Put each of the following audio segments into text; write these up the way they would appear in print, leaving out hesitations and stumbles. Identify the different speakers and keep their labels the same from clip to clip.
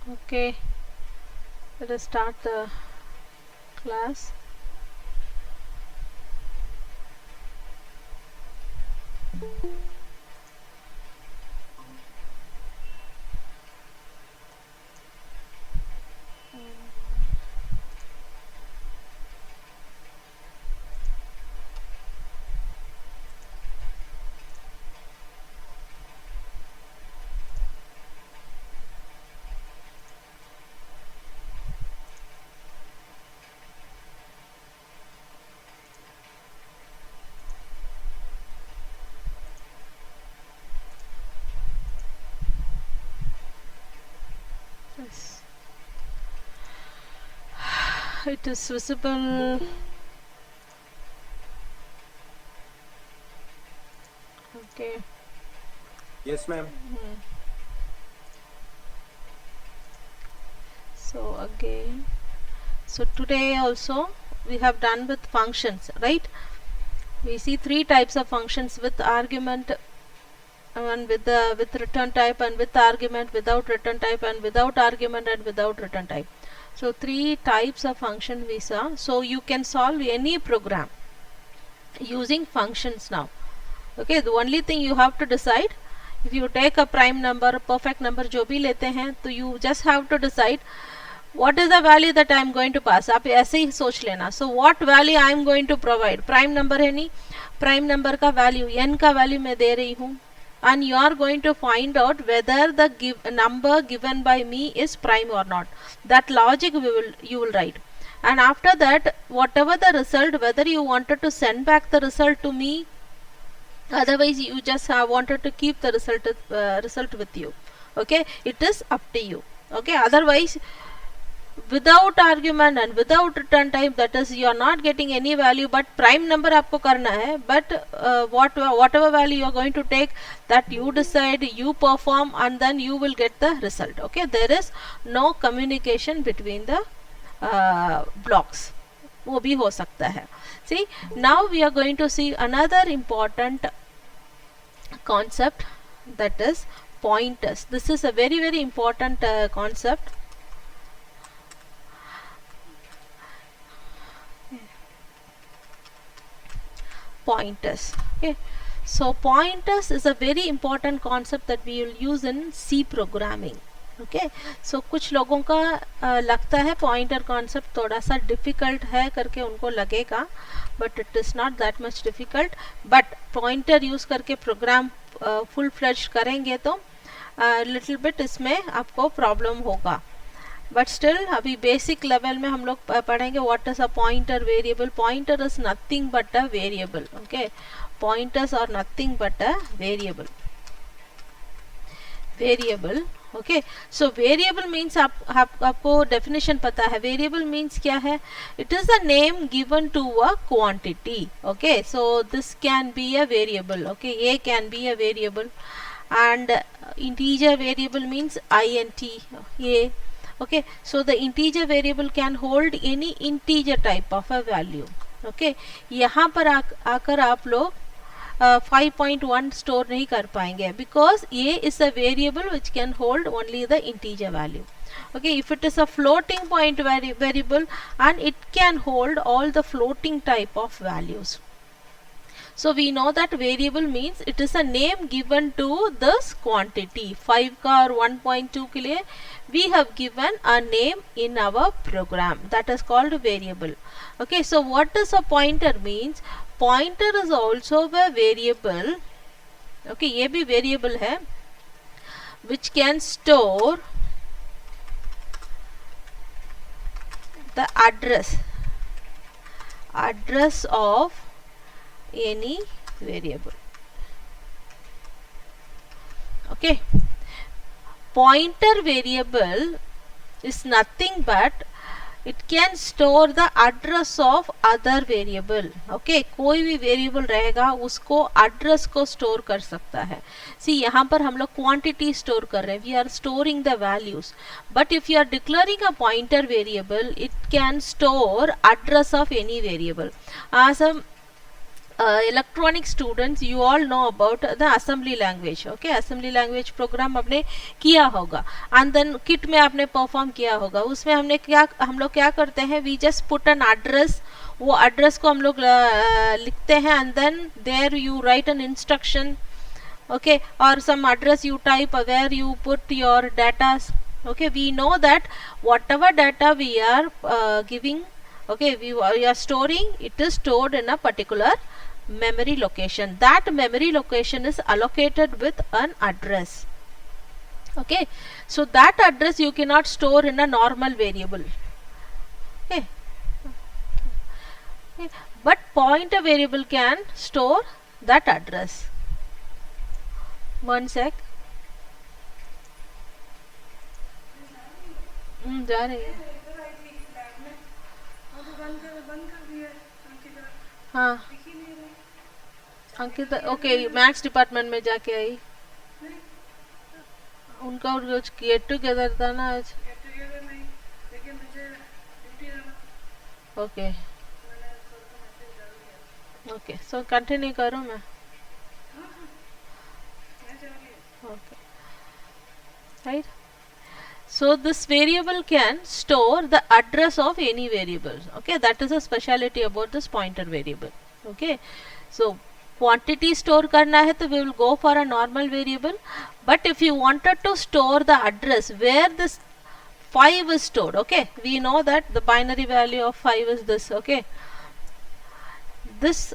Speaker 1: Okay, let us start the class. Yes. It is visible. Okay.
Speaker 2: Yes, ma'am.
Speaker 1: So again, so today also we have done with functions, right? We see three types of functions: with argument, and with return type, and with argument, without return type, and without argument, and without return type. So three types of function we saw. So you can solve any program using functions now. Okay, the only thing you have to decide, if you take a prime number, perfect number, जो भी लेते हैं, तो you just have to decide what is the value that I am going to pass. आप ऐसे ही सोच लेना. So what value I am going to provide. Prime number है नहीं, prime number का value n का value मैं दे रही हूँ, and you are going to find out whether the number given by me is prime or not. That logic you will write, and after that whatever the result, whether you wanted to send back the result to me, otherwise you just wanted to keep the result with you. Okay, it is up to you. Okay, otherwise without argument and without return type, that is you are not getting any value, but prime number आपको करना है, but whatever value you are going to take, that you decide, you perform, and then you will get the result. Okay, there is no communication between the blocks. वो भी हो सकता है. See, now we are going to see another important concept, that is pointers. This is a very very important concept. Pointers. Okay, so pointers is a very important concept that we will use in C programming. Okay, so कुछ लोगों का लगता है pointer concept थोड़ा सा difficult है करके उनको लगेगा, but it is not that much difficult. But pointer use करके प्रोग्राम फुल फ्लेज्ड करेंगे तो लिटिल बिट इसमें आपको प्रॉब्लम होगा. बट स्टिल अभी बेसिक लेवल में हम लोग पढ़ेंगे what is a pointer variable. Pointer is nothing but a variable. Okay, pointers are nothing but a variable. Variable. Okay, so variable means आपको डेफिनेशन पता है. वेरिएबल मीन्स क्या है? It is the name given to a quantity. Okay, so this can be a variable. Okay, A can be a variable, and integer variable means int a. Okay, so the integer variable can hold any integer type of a value. Okay, यहाँ पर आकर आप लोग 5.1 store नहीं कर पाएंगे, because a is a variable which can hold only the integer value. Okay, if it is a floating point variable, and it can hold all the floating type of values. So we know that variable means it is a name given to this quantity. 5 का और 1.2 के लिए we have given a name in our program, that is called variable. Okay, so what does a pointer means? Pointer is also a variable. Okay, ये भी variable है which can store the address of any variable. Okay, pointer variable is nothing but it can store the address of other variable. Okay, कोई भी variable रहेगा उसको address को store कर सकता है. See, यहाँ पर हम लोग quantity store कर रहे हैं, we are storing the values. But if you are declaring a pointer variable, it can store address of any variable. As a electronic students, you all know about the assembly language. Okay, assembly language program आपने किया होगा, and then kit में आपने perform किया होगा. उसमें हम लोग क्या करते हैं, we just put an address, वो address को हम लोग लिखते हैं, and then there you write an instruction, okay, or some address you type where you put your data. Okay, we know that whatever data we are giving, okay, we are storing, it is stored in a particular memory location. That memory location is allocated with an address. Okay, so that address you cannot store in a normal variable. Okay, okay. But pointer variable can store that address. One sec. जा रही है. हाँ, Ankita okay, maths department में जाके आई. उनका और कुछ get together था ना आज. ओके ओके, सो कंटिन्यू करूँ मैं. Okay, right. So this variable can store the address of any variable. Okay, that is a speciality about this pointer variable. Okay, so quantity store करना है तो we will go for a normal variable. But if you wanted to store the address where this 5 is stored, okay, we know that the binary value of 5 is this. Okay, this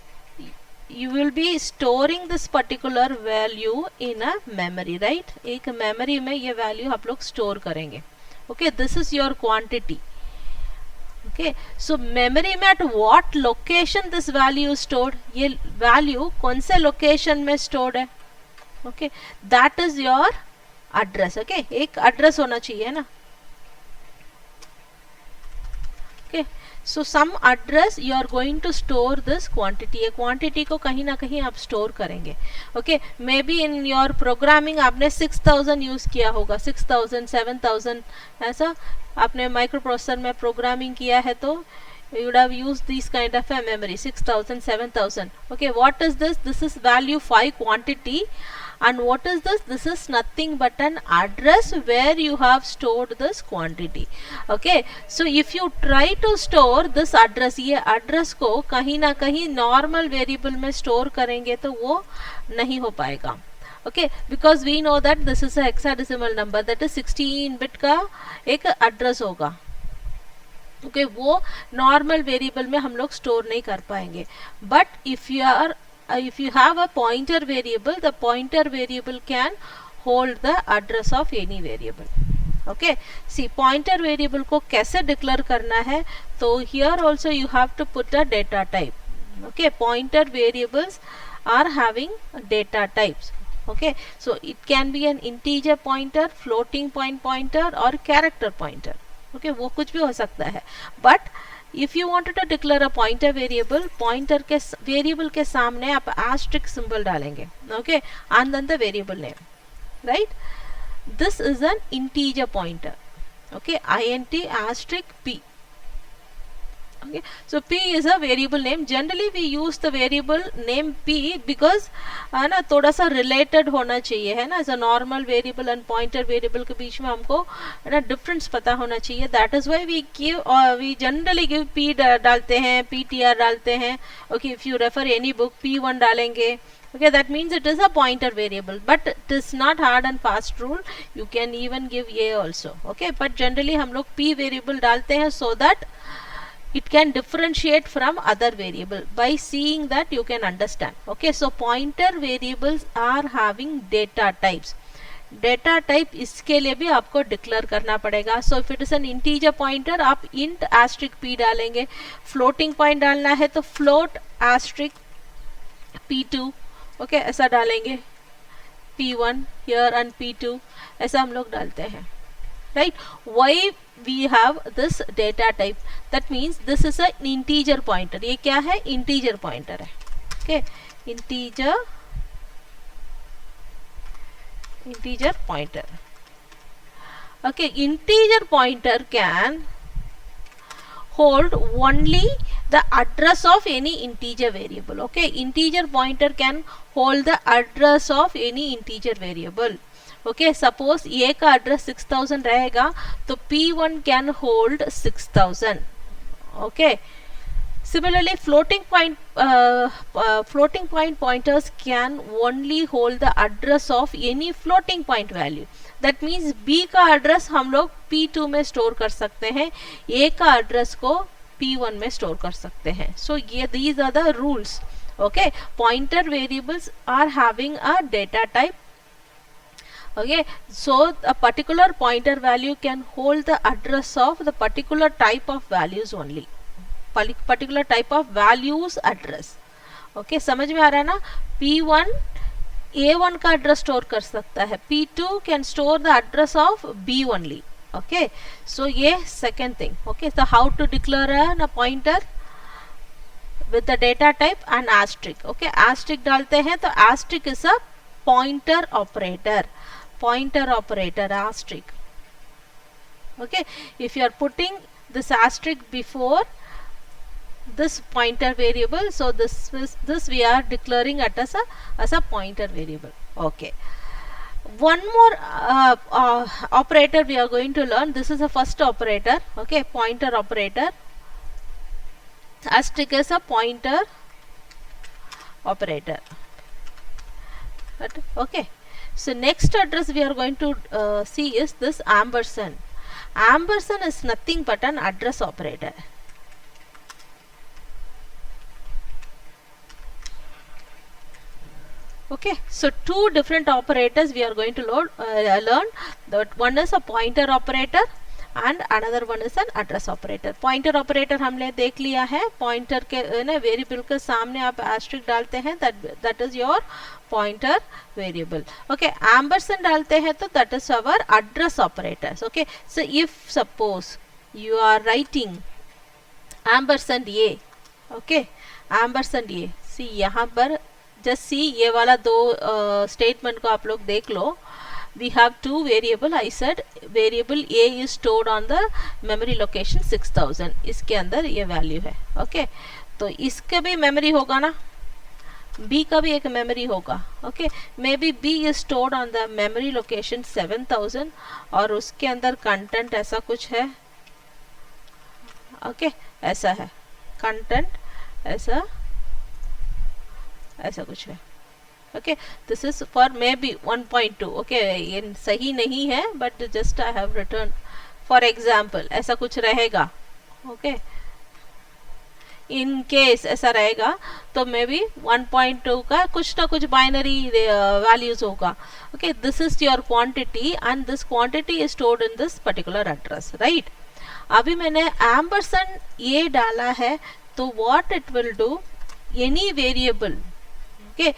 Speaker 1: you will be storing this particular value in a memory, right? एक memory में ये value आप लोग store करेंगे. Okay, this is your quantity. Okay, so memory में at what location this value is stored? ये value कौन से location में stored है? Okay, that is your address. Okay, एक address होना चाहिए ना. Okay, so some address you are going to store this quantity. ये quantity को कहीं ना कहीं आप store करेंगे. Okay, maybe in your programming आपने 6000 use किया होगा, 6000, 7000 ऐसा आपने microprocessor में programming किया है तो you would have used these kind of a memory, 6000, 7000. Okay, what is this? This is value 5 quantity. And what is this? This is nothing but an address where you have stored this quantity. Okay, so if you try to store this address, ये address को कहीं ना कहीं normal variable में store करेंगे तो वो नहीं हो पाएगा. Okay, because we know that this is a hexadecimal number, that is 16 bit का एक address होगा. Okay, वो normal variable में हम लोग store नहीं कर पाएंगे. But if you have a pointer variable, the pointer variable can hold the address of any variable. Okay, see pointer variable को कैसे declare करना है, तो here also you have to put a data type. Okay, pointer variables are having data types. Okay, so it can be an integer pointer, floating point pointer or character pointer. Okay, वो कुछ भी हो सकता है. But if you wanted to declare a pointer variable, pointer के variable के सामने आप asterisk symbol डालेंगे. Okay, and then the variable name, right? This is an integer pointer. Okay, int asterisk p. Okay, so p is a variable name. Generally we use the variable name p because है ना थोड़ा सा related होना चाहिए, है ना. as a normal variable and pointer variable के बीच में हमको है ना difference पता होना चाहिए. that is why we generally give p डालते हैं, ptr डालते हैं. Okay, if you refer any book, p1 डालेंगे. Okay, that means it is a pointer variable, but it is not hard and fast rule. You can even give a also. Okay, but generally हम लोग p variable डालते हैं so that it can differentiate from other variable. By seeing that you can understand. Okay, so pointer variables are having data types. Data type इसके लिए भी आपको declare करना पड़ेगा. So if it is an integer pointer, आप int asterisk p डालेंगे. Floating point डालना है तो float asterisk p2. Okay, ऐसा डालेंगे. p1 here and p2 ऐसा हम लोग डालते हैं. Right? Why we have this data type? That means this is an integer pointer. ये क्या है? Integer pointer है. Okay, integer pointer. Okay, integer pointer can hold only the address of any integer variable. Okay, integer pointer can hold the address of any integer variable. Okay, suppose a का address 6000 रहेगा तो p1 can hold 6000. Okay, similarly floating point pointers can only hold the address of any floating point value. That means b का address हम लोग p2 में store कर सकते हैं, a का address को p1 में store कर सकते हैं. So ये these are the rules. Okay, pointer variables are having a data type. Okay, so a particular pointer value can hold the address of the particular type of values only. Particular type of values address. Okay, समझ में आ रहा है ना? p1 a1 का address store कर सकता है, p2 can store the address of b only. Okay, so ये second thing. Okay, so how to declare a pointer with the data type and asterisk. Okay, asterisk डालते हैं तो asterisk is a pointer operator. Pointer operator asterisk. Okay, if you are putting this asterisk before this pointer variable, so this we are declaring it as a pointer variable. Okay, one more operator we are going to learn. This is the first operator. Okay, pointer operator. Asterisk is a pointer operator. Okay, so next address we are going to see is this ampersand. Ampersand is nothing but an address operator. Okay, so two different operators we are going to learn. That one is a pointer operator and another one is an address operator. Pointer operator हमने देख लिया है. Pointer के ना variable के सामने आप asterisk डालते हैं, that is your pointer variable. Okay, ampersand डालते हैं तो that is our address operators. Okay, so if suppose you are writing ampersand a, okay, ampersand a, see यहाँ पर just see ये वाला दो statement को आप लोग देख लो. We have two variable. I said variable a is stored on the memory location 6000. इसके अंदर ये value है. Okay, तो इसका भी memory होगा ना, b का भी एक memory होगा. Okay, maybe b is stored on the memory location 7000 और उसके अंदर content ऐसा कुछ है. Okay, ऐसा है content, ऐसा कुछ है. Okay, this is for maybe 1.2. Okay, ये सही नहीं है but just I have written for example. ऐसा कुछ रहेगा. Okay, in case ऐसा रहेगा तो maybe 1.2 का कुछ ना कुछ binary values होगा. Okay, this is your quantity and this quantity is stored in this particular address, right? अभी मैंने ampersand ये डाला है तो what it will do, any variable, okay,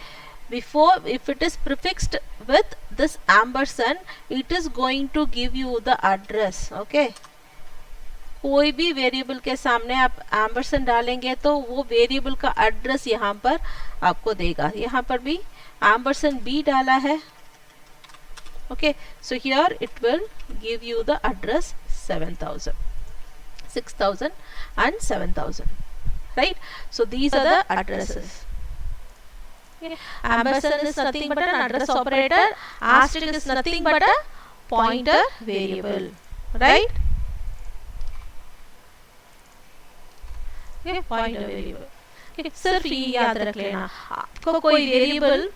Speaker 1: before if it is prefixed with this ampersand, it is going to give you the address. Okay, कोई भी variable के सामने आप ampersand डालेंगे तो वो वेरिएबल का एड्रेस यहाँ पर आपको देगा. यहाँ पर भी ampersand b डाला है. Okay, so here it will give you the address 7000, 6000 and 7000, right? So these are the addresses. Okay. Ampersand is nothing but an address operator. Asterisk is nothing but a pointer variable, right? Okay, pointer variable. Okay, सिर्फ ये याद रख लेना. आपको कोई variable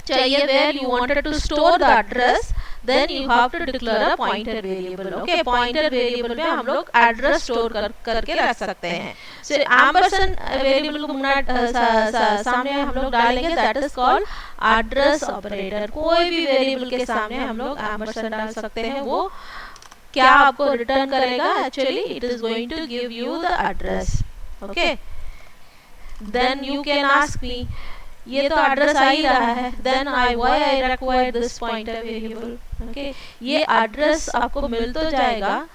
Speaker 1: चाहिए where you wanted to store the address, then you have to declare a pointer variable. Okay, pointer variable में हम लोग address store करके रख सकते हैं. So ampersand variable को सामने हम लोग डालेंगे, that is called address operator. कोई भी variable के सामने हम लोग ampersand डाल सकते हैं. वो क्या आपको return करेगा? Actually it is going to give you the address. Okay, then you can ask me, ये तो एड्रेस आ ही रहा है, then why I require this pointer variable. Okay, ये एड्रेस आपको मिल तो जाएगा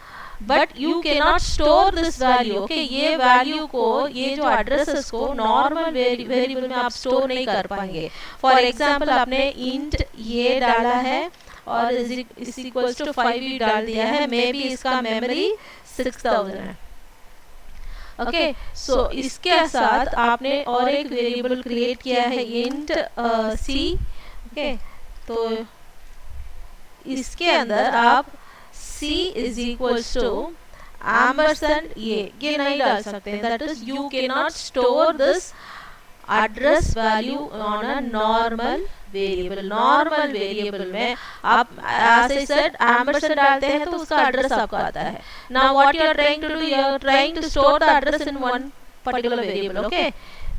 Speaker 1: but you cannot store this value. Okay, ये value को, ये जो एड्रेसेस को नॉर्मल वेरिएबल में आप स्टोर नहीं कर पाएंगे. फॉर एग्जांपल आपने int ये डाला है और इज इक्वल्स टू 5 डाल दिया है, मे बी इसका मेमोरी 6000 है. ओके सो इसके साथ आपने और एक वेरिएबल क्रिएट किया है इंट सी ओके तो इसके अंदर आप c is equals to ampersand ये नहीं डाल सकते हैं, that is you can not store this address value on a normal variable में आप एज आई सेड एम्परसेंड डालते हैं तो उसका एड्रेस आपको आता है. Now what you are trying to do, you are trying to store the address in one particular variable. Okay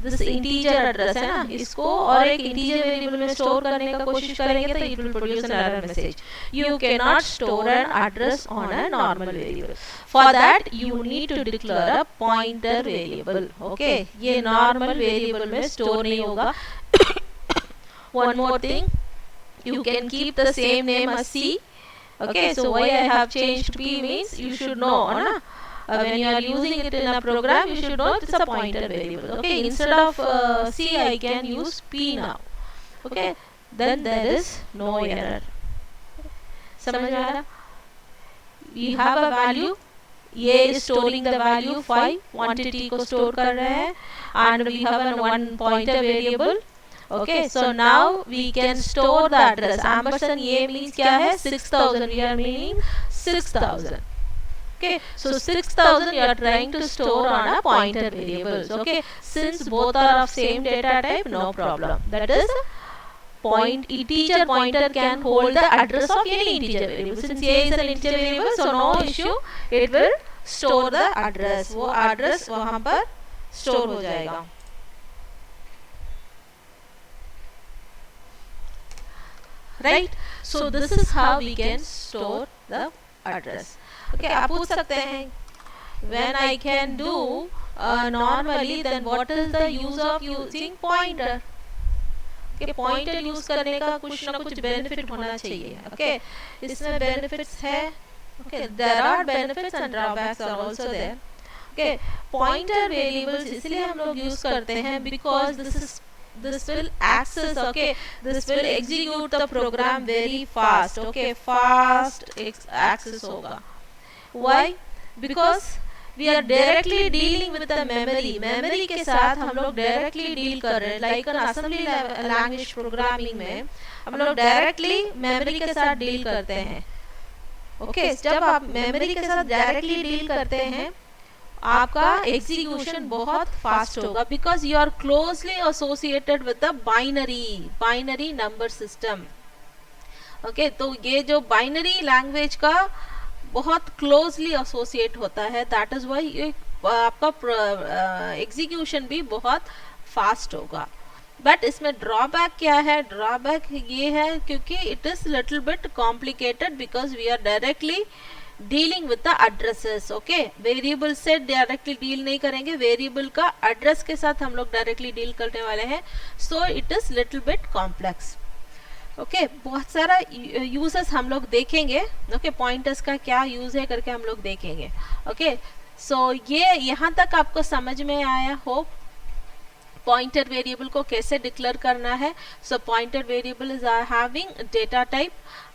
Speaker 1: this integer address है ना, इसको और एक इंटीजर वेरिएबल में स्टोर करने का कोशिश करेंगे तो it will produce an error message. You can not store an address on a normal variable. For that you need to declare a pointer variable. Okay ये नॉर्मल वेरिएबल में store नहीं होगा. One more thing, you can keep the same name as C. Okay, so why I have changed P means you should know, na? When you are using it in a program, you should know it's a pointer variable. Okay, instead of C, I can use P now. Okay, then there is no error. समझ में आ रहा? We have a value. ये is storing the value 5, quantity को store कर रहे हैं, and we have a one pointer variable. Okay, so now we can store the address. Ampersand ये means क्या है 6000. We are meaning 6000. Okay, so 6000 you are trying to store on a pointer variables. Okay, since both are of same data type, no problem. That is integer pointer can hold the address of any integer variable. Since A is an integer variable, so no issue. It will store the address. वो address वहाँ पर store हो जाएगा. Right, so this is how we can store the address. Okay, आप पूछ सकते हैं when I can do normally, then what is the use of using pointer? Okay, pointer use करने का कुछ ना कुछ benefit होना चाहिए. Okay, इसमें benefits है. Okay, there are benefits and drawbacks are also there. Okay, pointer variables इसलिए हम लोग use करते हैं because this will access, okay, this will execute the program very fast. Okay, fast access होगा. Why? Because we are directly dealing with the memory के साथ हम लोग directly deal कर रहे हैं. Like an assembly language programming में हम लोग directly memory के साथ deal करते हैं. Okay, जब आप memory के साथ directly deal करते हैं आपका एग्जीक्यूशन बहुत फास्ट होगा because you are closely associated with the binary number system. Okay तो ये जो बाइनरी लैंग्वेज का बहुत क्लोजली एसोसिएट होता है, दैट इज व्हाई आपका एग्जीक्यूशन भी बहुत फास्ट होगा. बट इसमें ड्रॉबैक क्या है? ड्रॉबैक ये है क्योंकि it is little bit complicated because we are directly dealing with the addresses. Okay variable से डायरेक्टली डील नहीं करेंगे, वेरिएबल का एड्रेस के साथ हम लोग डायरेक्टली डील करने वाले हैं. So it is little bit complex. Okay बहुत सारा यूजेस हम लोग देखेंगे. ओके पॉइंटर्स का क्या यूज है करके हम लोग देखेंगे. ओके सो ये यहाँ तक आपको समझ में आया होप. पॉइंटर वेरिएबल को कैसे डिक्लेयर करना है. So pointer variable is having data type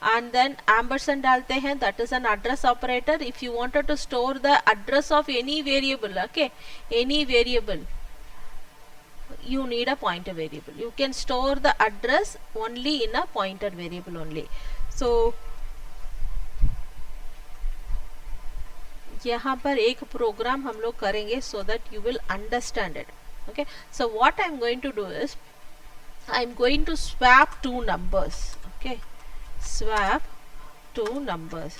Speaker 1: and then ampersand डालते हैं, that is an address operator. If you wanted to store the address of any variable, okay, any variable, you need a pointer variable. You can store the address only in a pointer variable only. So यहाँ पर एक programme हम लोग करेंगे so that you will understand it. Okay, so what I'm going to do is I'm going to swap two numbers. Okay, swap two numbers.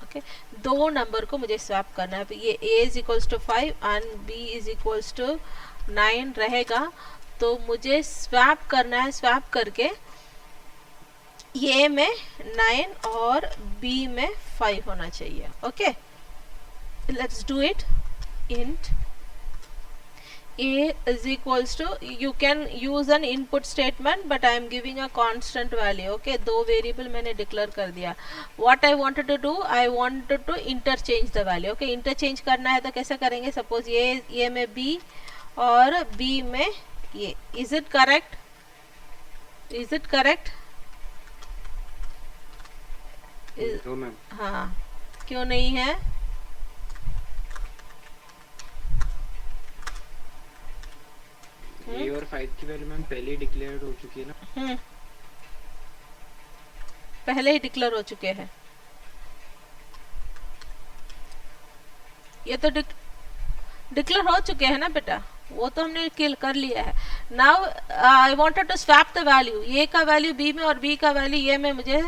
Speaker 1: Okay, दो number को मुझे swap करना है. ये a is equals to 5 and b is equals to 9 रहेगा, तो मुझे swap करना है. स्वैप करके a में 9 और b में 5 होना चाहिए. Okay let's do it. int a is equals to, you can use an input statement but I am giving a constant value. Okay, दो वेरिएबल मैंने डिक्लेयर कर दिया. what I wanted to do, I wanted to interchange the value. Okay, interchange करना है तो कैसे करेंगे? Suppose ये में b और b में ये. is it correct? हाँ क्यों नहीं है?
Speaker 3: ए और 5 की वैल्यू मैम पहले ही डिक्लेयर हो चुकी है ना?
Speaker 1: पहले ही डिक्लेयर हो चुके हैं। ये तो डिक्लेयर हो चुके हैं ना बेटा, वो तो हमने किल कर लिया है। Now I wanted to swap the value, A का वैल्यू बी में और बी का वैल्यू ए में मुझे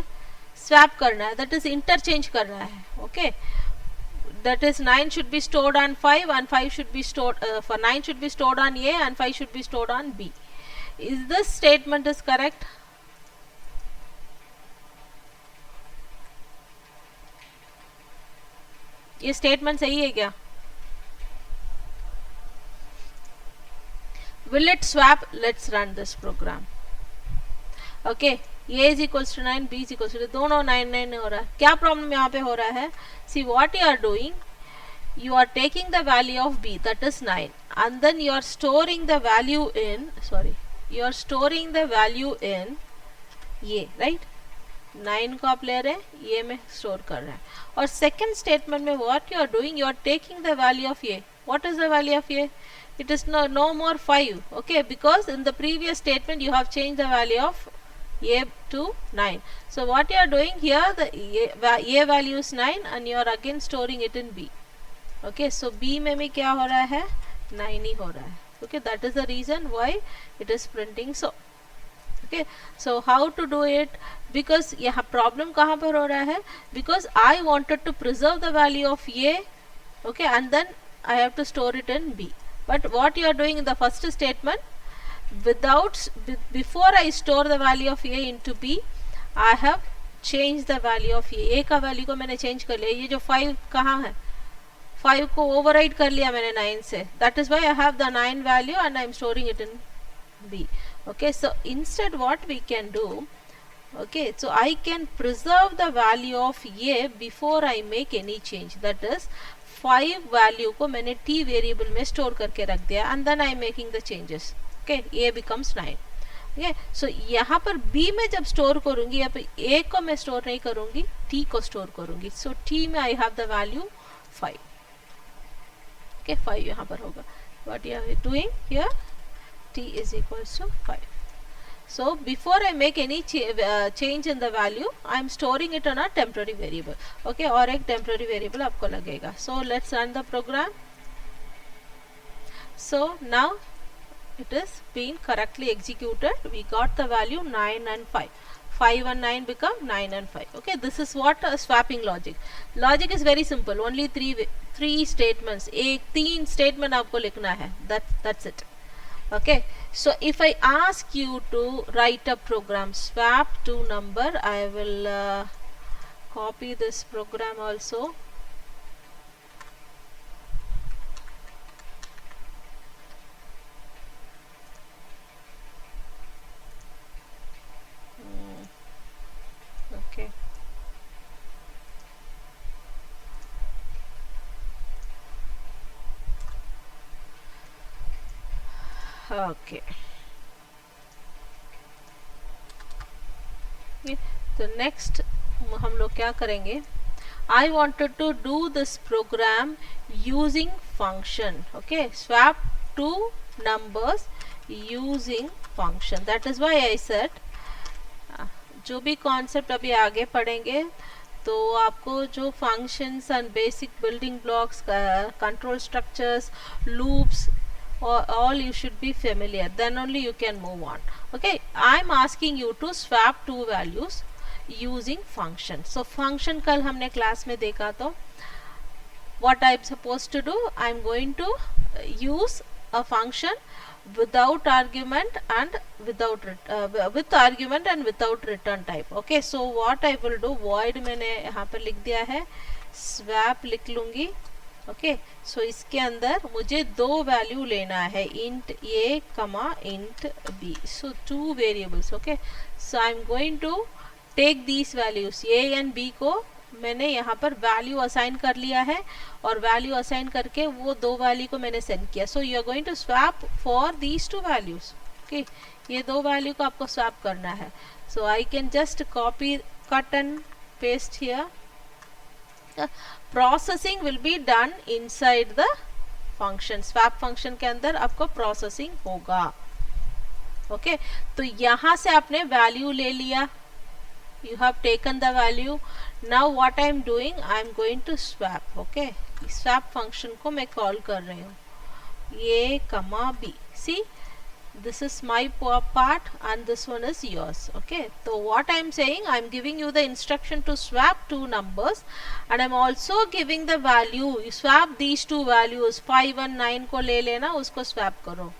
Speaker 1: स्वैप करना है, दैट इज इंटरचेंज करना है। Okay, that is 9 should be stored on 5 and 5 should be stored for 9 should be stored on A and 5 should be stored on B. Is this statement is correct? ये statement सही है क्या? Will it swap? Let's run this program. Okay, A is equals to 9, B is equals to, दोनों 9 9 हो रहा है। क्या problem यहाँ पे हो रहा है? See what you are doing, you are taking the value of B, that is 9, and then you are storing the value in, you are storing the value in A, right? 9 को आप ले रहे हैं, A में store कर रहे हैं। और सेकेंड स्टेटमेंट में what you are doing, you are taking the value of A. What is the value of A? It is no more 5, okay, because in the previous statement you have changed the value of A to 9. So what you are doing here, the A value is 9 and you are again storing it in B. Okay, so B में भी क्या हो रहा है, 9 ही हो रहा है। Okay, that is the reason why it is printing so. Okay, so how to do it? Because यहाँ problem कहाँ पर हो रहा है? Because I wanted to preserve the value of A, okay, and then I have to store it in B. But what you are doing in the first statement, before I store the value of A into B, I have changed the value of A का value को मैंने change कर लिया। ये जो 5 कहाँ है, 5 को override कर लिया मैंने 9 से, that is why I have the 9 value and I am storing it in B. Okay, so instead what we can do, okay, so I can preserve the value of A before I make any change, that is 5 value को मैंने t variable में store करके रख दिया and then I am making the changes. Okay, A becomes 9. Okay, so यहाँ पर B में जब store करूँगी, यहाँ पर A को मैं store नहीं करूँगी, t को store करूँगी, so t में I have the value 5. Okay, 5 यहाँ पर होगा। What you are doing here, t is equals to 5. So before I make any change in the value, I am storing it on a temporary variable. Okay, और एक temporary variable आपको लगेगा। So let's run the program. So now it is being correctly executed. We got the value 9 and 5. 5 and 9 become 9 and 5. Okay, this is what a swapping logic. Logic is very simple. Only three statements. एक 3 statement आपको लिखना है. That's it. Okay, so if I ask you to write a program, swap to number, I will copy this program also. Okay. Okay. तो next हम लोग क्या करेंगे? I wanted to do this program using function. Okay, swap two numbers using function. That is why I said जो भी concept अभी आगे पढ़ेंगे तो आपको जो functions and basic building blocks, control structures, loops, all you should be familiar, then only you can move on. Okay, I'm asking you to swap two values using function. So function कल हमने class में देखा तो what I'm supposed to do, I'm going to use a function without argument and without with argument and without return type. Okay, so what I will do, void मैंने यहाँ पर लिख दिया है, swap लिख लूँगी। ओके, सो इसके अंदर मुझे दो वैल्यू लेना है, int a comma int b, so two variables. Okay, so I am going to take these values, a and b को मैंने यहाँ पर वैल्यू असाइन कर लिया है और वैल्यू असाइन करके वो दो वैल्यू को मैंने सेंड किया। So you are going to swap for these two values. Okay, ये दो वैल्यू को आपको स्वैप करना है। So I can just copy, cut and paste here. Processing will be done inside the function, swap function के अंदर आपको processing होगा। ओके तो यहाँ से आपने वैल्यू ले लिया, you have taken the value. now what I am doing, I am going to swap. okay swap function को मैं कॉल कर रही हूँ a comma b. see this is my part and this one is yours. okay so what I am saying, I am giving you the instruction to swap two numbers and I am also giving the value. you swap these two values 5 और 9 को ले लेना, उसको swap करो.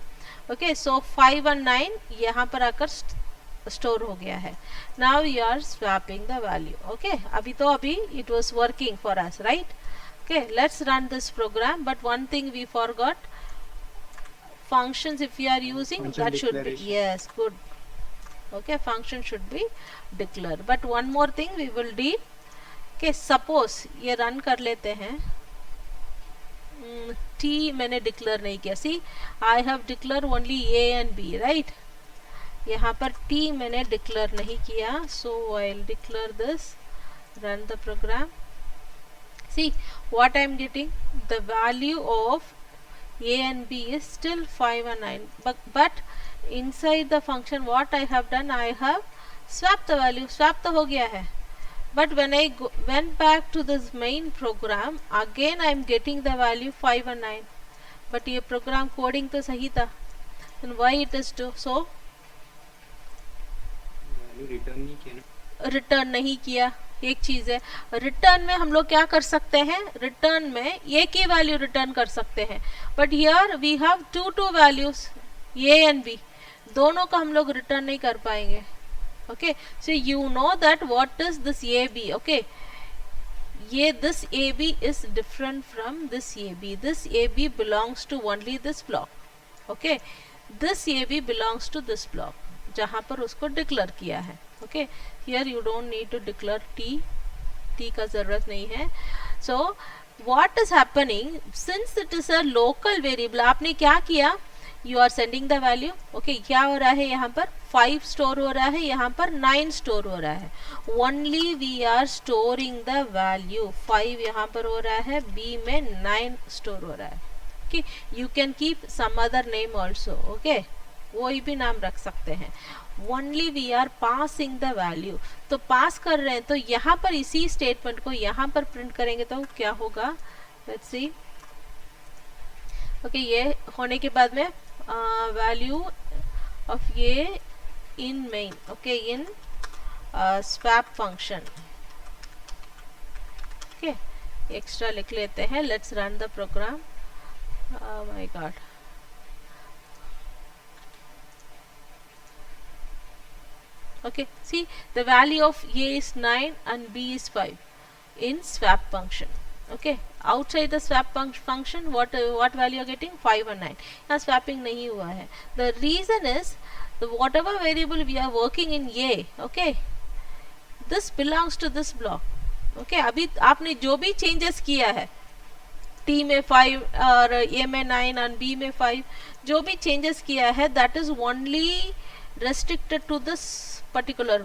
Speaker 1: okay so 5 और 9 यहाँ पर आकर स्टोर हो गया है. Now you are swapping the value. Okay अभी it was working for us, right? Okay let's run this program. But one thing we forgot, functions if you are using
Speaker 3: Function
Speaker 1: that should be,
Speaker 3: declaration.
Speaker 1: yes, good. okay function should be declared. but one more thing we will do. okay suppose ये run कर लेते हैं. t मैंने declare नहीं किया. See I have declare only a and b, right? यहाँ पर t मैंने डिक्लेयर नहीं किया. So I will declare this, run the program. See what I am getting, the value of a and b is still 5 and 9, but inside the function what I have done, I have swapped the value. swap तो हो गया है, but when I went back to this main program, again I am getting the value 5 and 9. but ये program coding तो सही था, then why it is so?
Speaker 3: Value return नहीं किया ना.
Speaker 1: रिटर्न नहीं किया. एक चीज है, रिटर्न में हम लोग क्या कर सकते हैं, रिटर्न में एक ही वैल्यू रिटर्न कर सकते हैं. But here we have two values A and B, दोनों का हम लोग रिटर्न नहीं कर पाएंगे. Okay so you know that what is this A B. Okay ये this A B is different from this A B. This A B belongs to only this block. Okay this A B belongs to this block जहां पर उसको declare किया है. Okay here you don't need to declare t का जरूरत नहीं है. So what is happening, since it is a local variable, आपने क्या किया, you are sending the value. Okay क्या हो रहा है, यहाँ पर 5 स्टोर हो रहा है, यहाँ पर 9 स्टोर हो रहा है. Only we are storing the value. 5 यहाँ पर हो रहा है, b में 9 स्टोर हो रहा है. Okay you can keep some other name also. Okay कोई भी नाम रख सकते हैं. Only we are passing the value. तो पास कर रहे हैं, तो यहाँ पर इसी स्टेटमेंट को यहाँ पर प्रिंट करेंगे तो क्या होगा, लेट्स सी. ओके ये होने के बाद में वैल्यू ऑफ ये in main. Okay in swap function. Okay extra लिख लेते हैं. Let's run the program. My god, okay see the value of a is 9 and b is 5 in swap function. okay outside the swap function what value you are getting, 5 and 9. यहाँ swapping नहीं हुआ है. the reason is the whatever variable we are working in a, okay this belongs to this block. okay अभी आपने जो भी changes किया है, t में 5 और a में 9 और b में 5, जो भी changes किया है that is only restricted to this particular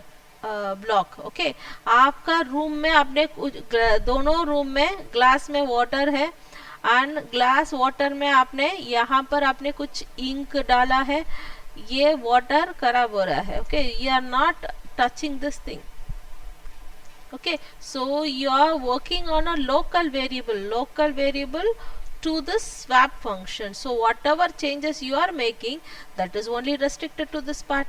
Speaker 1: block. Okay आपका रूम में आपने दोनों रूम में ग्लास में वाटर है एंड ग्लास वाटर में आपने यहाँ पर आपने कुछ इंक डाला है, ये वाटर खराब हो रहा है. Okay you are not touching this thing. Okay so you are working on a local variable to this swap function. so whatever changes you are making, that is only restricted to this part.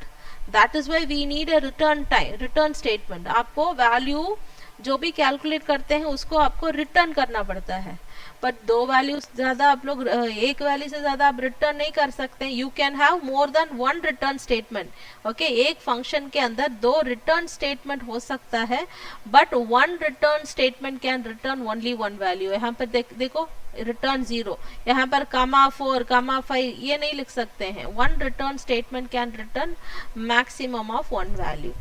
Speaker 1: that is why we need a return statement. आपको value जो भी calculate करते हैं उसको आपको return करना पड़ता है. बट दो वैल्यू ज़्यादा आप लोग, एक वैल्यू से ज़्यादा आप रिटर्न नहीं कर सकते. You can have more than one return statement. Okay एक फंक्शन के अंदर 2 रिटर्न स्टेटमेंट हो सकता है, but one return statement can return only one value. यहाँ पर देखो रिटर्न 0, यहाँ पर कामा 4 कामा 5 ये नहीं लिख सकते हैं. One return statement can return maximum of one value.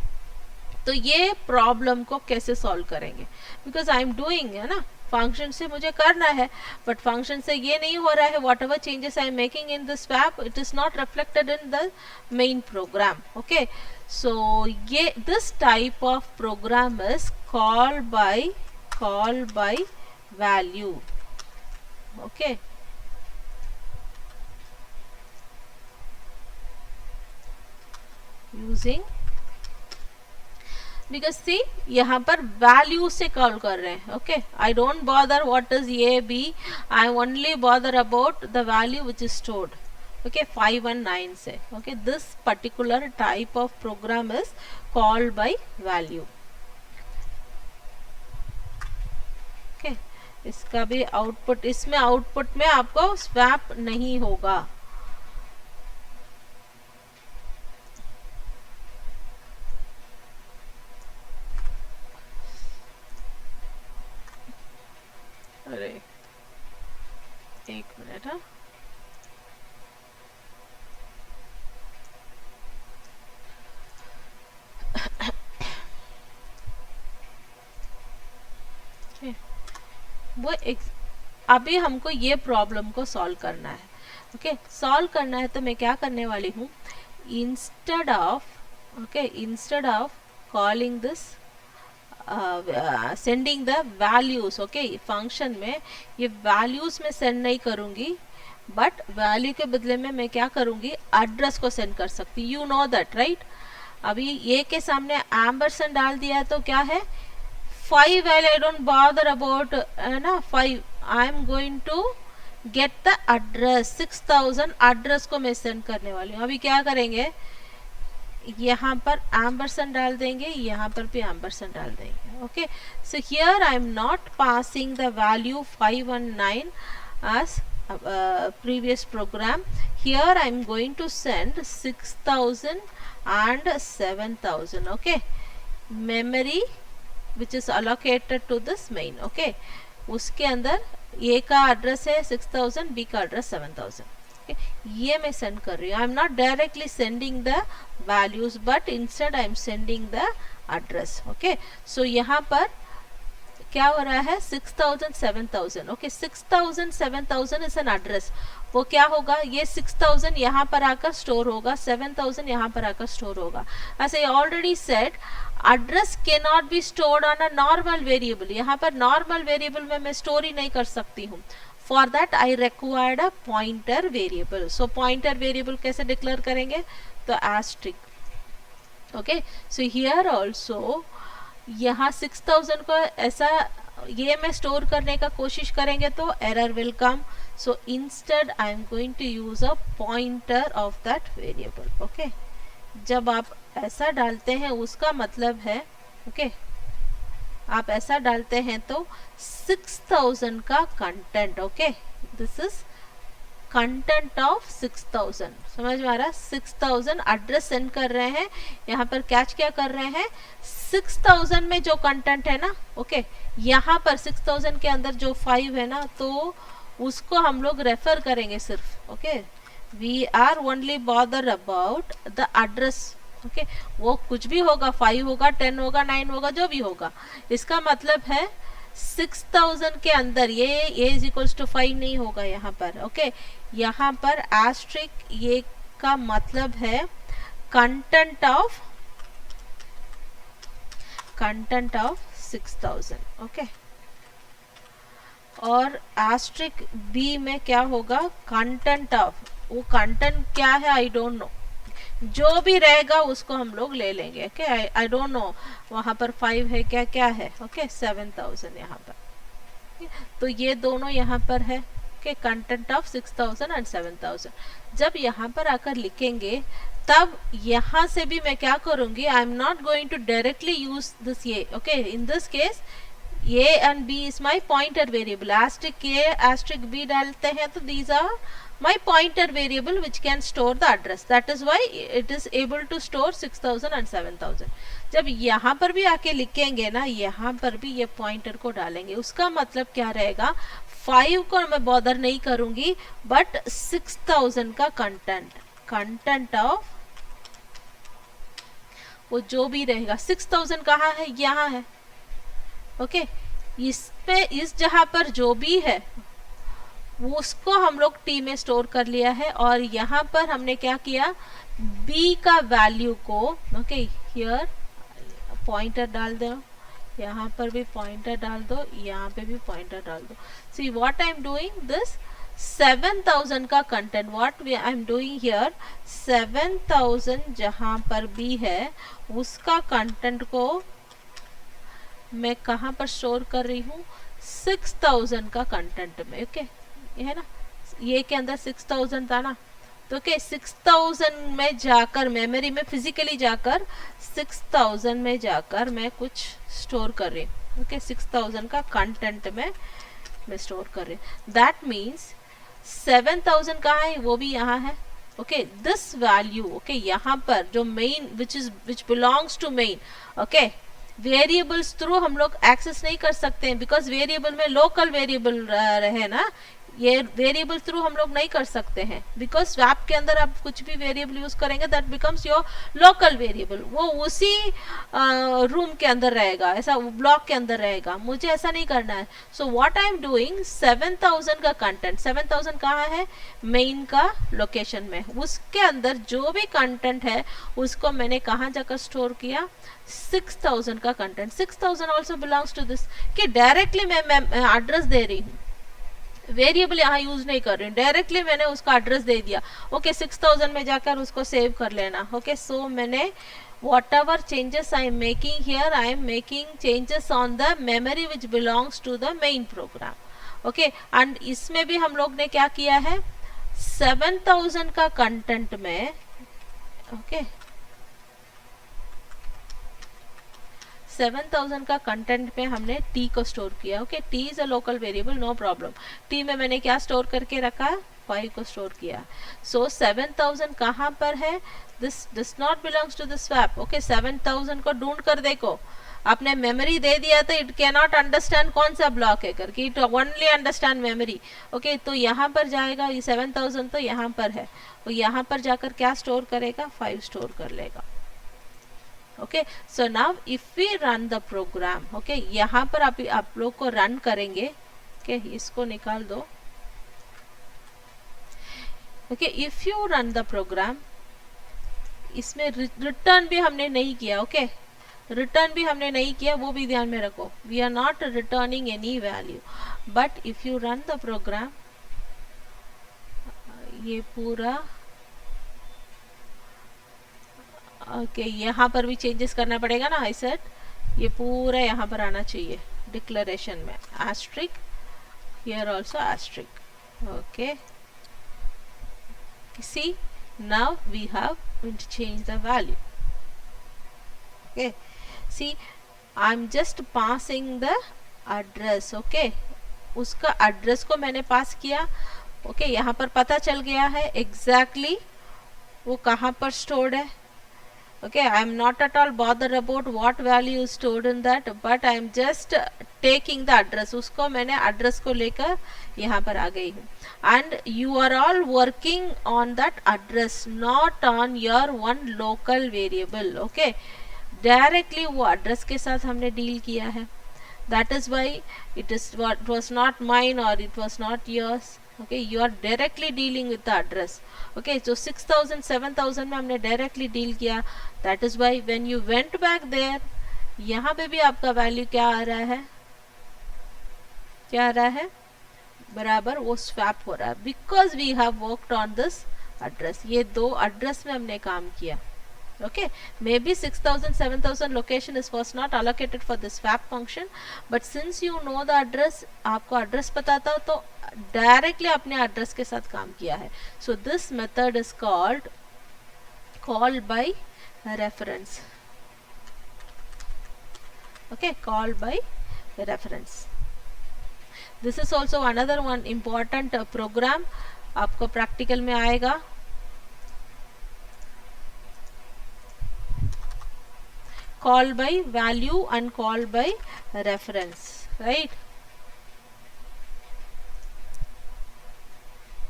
Speaker 1: तो ये प्रॉब्लम को कैसे सॉल्व करेंगे, बिकॉज आई एम डूइंग, है ना, फंक्शन से मुझे करना है, बट फंक्शन से ये नहीं हो रहा है. Whatever changes I am making in this swap, it is not reflected in the main program. Okay so ये this type of program is called by value. Okay using, because see यहाँ पर value से call कर रहे हैं. Okay, I don't bother what is A B, I only bother about the value which is stored. Okay, 5 and 9 से. Okay, this particular type of program is called by value. Okay, इसका भी output, इसमें output में आपको swap नहीं होगा. अरे एक मिनट. हाँ, वो अभी हमको ये प्रॉब्लम को सॉल्व करना है. ओके, सॉल्व करना है तो मैं क्या करने वाली हूँ, instead of calling this sending the values. Okay, function में ये वैल्यूज में सेंड नहीं करूँगी, बट वैल्यू के बदले में मैं क्या करूँगी, एड्रेस को सेंड कर सकती. You know that right. अभी ये के सामने एम्परसेंड डाल दिया है तो क्या है, 5 value I don't bother about ना 5. I am going to get the address 6000 address को मैं सेंड करने वाली हूँ. अभी क्या करेंगे, यहाँ पर एम्परसेंड डाल देंगे, यहाँ पर भी एम्परसेंड डाल देंगे. Okay, so here I am not passing the value 5 and 9 as previous program. Here I am going to send 6000 and 7000. Okay, memory which is allocated to this main. Okay, उसके अंदर ए का एड्रेस है 6000, B का address 7000. okay, ये मैं send कर रही हूँ. I am not directly sending the values, but instead I am sending the address. Okay, so यहाँ पर क्या हो रहा है, 6000 7000. Okay, 6000 7000 is an address. वो क्या होगा, ये 6000 यहाँ पर आकर स्टोर होगा, 7000 यहाँ पर आकर स्टोर होगा. As I already said, address can not be stored on a normal variable. यहाँ पर नॉर्मल वेरिएबल में मैं स्टोर ही नहीं कर सकती हूँ. For that I required a pointer variable. So pointer variable कैसे डिक्लेयर करेंगे, तो asterisk. Okay, so here also यहाँ 6000 को ऐसा ये मैं स्टोर करने का कोशिश करेंगे तो error will come. So instead I am going to use a pointer of that variable. Okay, जब आप ऐसा डालते हैं उसका मतलब है, ओके, आप ऐसा डालते हैं तो 6000 का content. Okay, this is content of 6000. समझ में आ रहा है, 6000 एड्रेस सेंड कर रहे हैं, यहाँ पर कैच क्या कर रहे हैं, 6000 में जो कंटेंट है ना, ओके, यहाँ पर 6000 के अंदर जो 5 है ना, तो उसको हम लोग रेफर करेंगे सिर्फ. Okay, we are only bother about the address. Okay, वो कुछ भी होगा, 5 होगा, 10 होगा, 9 होगा, जो भी होगा. इसका मतलब है 6000 के अंदर ये a इज इक्वल्स टू 5 नहीं होगा यहाँ पर. ओके, यहाँ पर एस्ट्रिक ये का मतलब है कंटेंट ऑफ 6000. ओके, और एस्ट्रिक बी में क्या होगा, कंटेंट ऑफ, वो कंटेंट क्या है आई डोंट नो, जो भी रहेगा उसको हम लोग ले लेंगे. ओके, आई डोंट नो वहाँ पर 5 है क्या क्या है. ओके, 7000 यहाँ पर. तो ये दोनों यहाँ पर है. Okay, content of 6000 and 7000. जब यहाँ पर आकर लिखेंगे तब यहाँ से भी मैं क्या करूँगी, I am not going to directly use this ये. Okay, in this case a and b is my pointer variable. Asterisk a asterisk b डालते हैं तो these are my pointer variable which can store the address. That is why it is able to store 6000 and 7000. जब यहाँ पर भी आके लिखेंगे ना, यहाँ पर भी ये पॉइंटर को डालेंगे. उसका मतलब क्या रहेगा, 5 को मैं बॉदर नहीं करूंगी, बट 6000 का कंटेंट ऑफ वो जो भी रहेगा. 6000 कहाँ है, यहाँ है. ओके, इस पे इस जहां पर जो भी है वो उसको हम लोग टी में स्टोर कर लिया है, और यहाँ पर हमने क्या किया, बी का वैल्यू को, ओके, हियर पॉइंटर डाल दो, यहाँ पर भी पॉइंटर डाल दो, यहाँ पे भी पॉइंटर डाल दो. सी what I am doing, this 7000 का content, what I am doing here, 7000 जहां पर भी है उसका कंटेंट को मैं कहां पर स्टोर कर रही हूँ, 6000 का कंटेंट में। ओके ये है ना, ये के अंदर 6000 था ना, तो ओके 6000 में जाकर मेमोरी में फिजिकली जाकर 6000 में जाकर मैं कुछ स्टोर कर रही हूँ। ओके 6000 का कंटेंट में मैं स्टोर कर रही हूँ। दैट मीन्स 7000 कहाँ है, वो भी यहाँ है। ओके दिस वैल्यू, ओके यहाँ पर जो main which belongs to main, okay variables through हम लोग एक्सेस नहीं कर सकते हैं, बिकॉज वेरिएबल में लोकल वेरिएबल रहे ना, ये वेरिएबल थ्रू हम लोग नहीं कर सकते हैं, बिकॉज स्वैप के अंदर आप कुछ भी वेरिएबल यूज करेंगे that becomes your local variable, वो उसी रूम के अंदर रहेगा, ऐसा ब्लॉक के अंदर रहेगा। मुझे ऐसा नहीं करना है। So what I am doing, 7000 का कंटेंट, 7000 कहाँ है, मेन का लोकेशन में, उसके अंदर जो भी कंटेंट है उसको मैंने कहाँ जाकर स्टोर किया, 6000 का content. 6000 also belongs to this, कि डायरेक्टली मैं एड्रेस दे रही हूँ, वेरिएबल यहाँ यूज नहीं कर रही हूँ, डायरेक्टली मैंने उसका एड्रेस दे दिया। ओके 6000 में जाकर उसको सेव कर लेना। ओके सो मैंने whatever changes I am making here, I am making changes on the memory which belongs to the main program. Okay and इसमें भी हम लोग ने क्या किया है, 7000 का कंटेंट में, ओके 7000 का कंटेंट में हमने t को स्टोर किया। Okay t is a local variable, no problem. t में मैंने क्या स्टोर करके रखा, 5 को स्टोर किया। सो 7000 कहाँ पर है, this does not belongs to the swap. Okay 7000 को ढूंढ कर देखो, आपने मेमोरी दे दिया तो इट कैन नॉट अंडरस्टैंड कौन सा ब्लॉक है करके, it only understand memory. Okay तो यहाँ पर जाएगा, ये 7000 तो यहाँ पर है, वो यहाँ पर जाकर क्या स्टोर करेगा, 5 स्टोर कर लेगा। Okay so now if we run the program, okay यहाँ पर आप लोग को रन करेंगे। ओके इसको निकाल दो। Okay if you run the program, इसमें रिटर्न भी हमने नहीं किया। ओके रिटर्न भी हमने नहीं किया, वो भी ध्यान में रखो, we are not returning any value. But if you run the program, ये पूरा ओके यहाँ पर भी चेंजेस करना पड़ेगा ना, आई सेड ये पूरा यहाँ पर आना चाहिए डिक्लेरेशन में, asterisk here also asterisk. Okay see now we have interchanged the value. Okay see I'm just passing the address. okay उसका एड्रेस को मैंने पास किया। ओके यहाँ पर पता चल गया है exactly वो कहाँ पर स्टोर्ड है। okay I am not at all bothered about what value is stored in that, but I am just taking the address, उसको मैंने एड्रेस को लेकर यहाँ पर आ गई हूँ। and you are all working on that address, not on your one local variable. okay directly वो address के साथ हमने डील किया है, that is why it was not mine or it was not yours. okay you are directly dealing with the address. okay so 6000 7000 में हमने directly deal किया, that is why when you went back there, यहाँ पे भी आपका value क्या आ रहा है, क्या आ रहा है, बराबर वो स्वैप हो रहा है, because we have worked on this address. ये दो एड्रेस में हमने काम किया। okay maybe 6000 7000 location is was not allocated for this swap function, but since you know the address, आपको एड्रेस पता था तो डायरेक्टली अपने एड्रेस के साथ काम किया है। so this method is called call by reference. okay call by reference. this is also another one important program, आपको प्रैक्टिकल में आएगा। call by value and call by reference, right?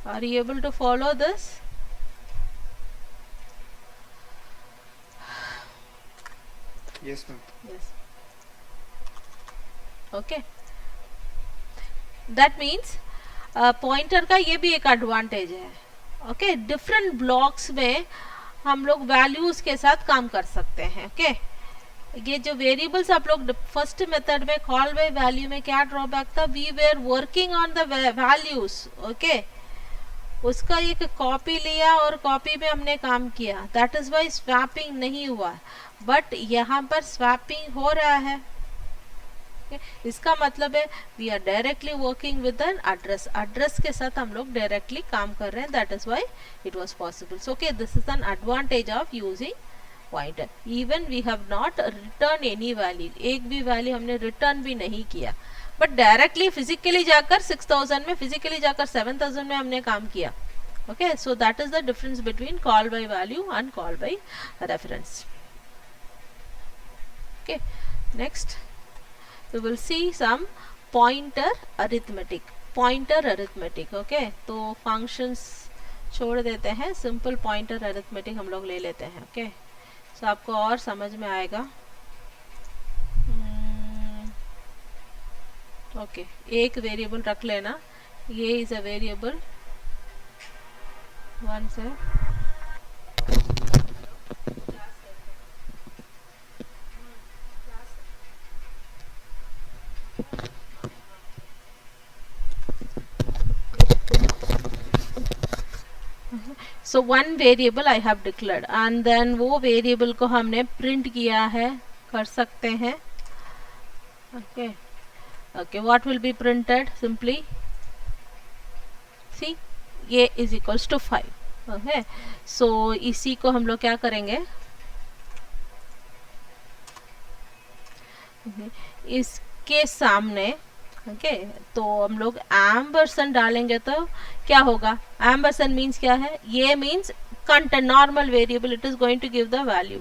Speaker 1: are you able to follow this?
Speaker 3: Yes ma'am.
Speaker 1: yes okay that means pointer का ये भी एक advantage है। Okay different blocks में हम लोग वैल्यूज के साथ काम कर सकते हैं। ओके ये जो वेरिएबल्स आप लोग फर्स्ट मेथड में कॉल बाय वैल्यू में क्या ड्रॉबैक था, we were working on the values. Okay उसका एक कॉपी लिया और कॉपी में हमने काम किया, दैट इज वाई स्वैपिंग नहीं हुआ, बट यहाँ पर स्वैपिंग हो रहा है। इसका मतलब है we are directly working with an address, address के साथ हम लोग डायरेक्टली काम कर रहे हैं, that is why it was possible. So okay, this is an advantage of using pointer. Even we have not return any value, एक भी वैल्यू हमने रिटर्न भी नहीं किया, बट डायरेक्टली फिजिकली जाकर 6000 में, फिजिकली जाकर 7000 में हमने काम किया। Okay, so that is the difference between call by value and call by reference. Okay, next we will see some pointer arithmetic, pointer arithmetic। Okay, तो functions छोड़ देते हैं, simple pointer arithmetic हम लोग ले लेते हैं। ओके, सो आपको और समझ में आएगा। ओके, एक वेरिएबल रख लेना, ये इज अ वेरिएबल, वन से so one variable I have declared and then वो वेरिएबल को हमने प्रिंट किया है, कर सकते हैं। Okay okay, what will be printed, simply see ये is equals to 5। Okay, so इसी को हम लोग क्या करेंगे, इसके सामने ओके तो हम लोग एम्बरसन डालेंगे तो क्या होगा, एम्बरसन मीन्स क्या है, ये means content, normal variable, it is going to give the value,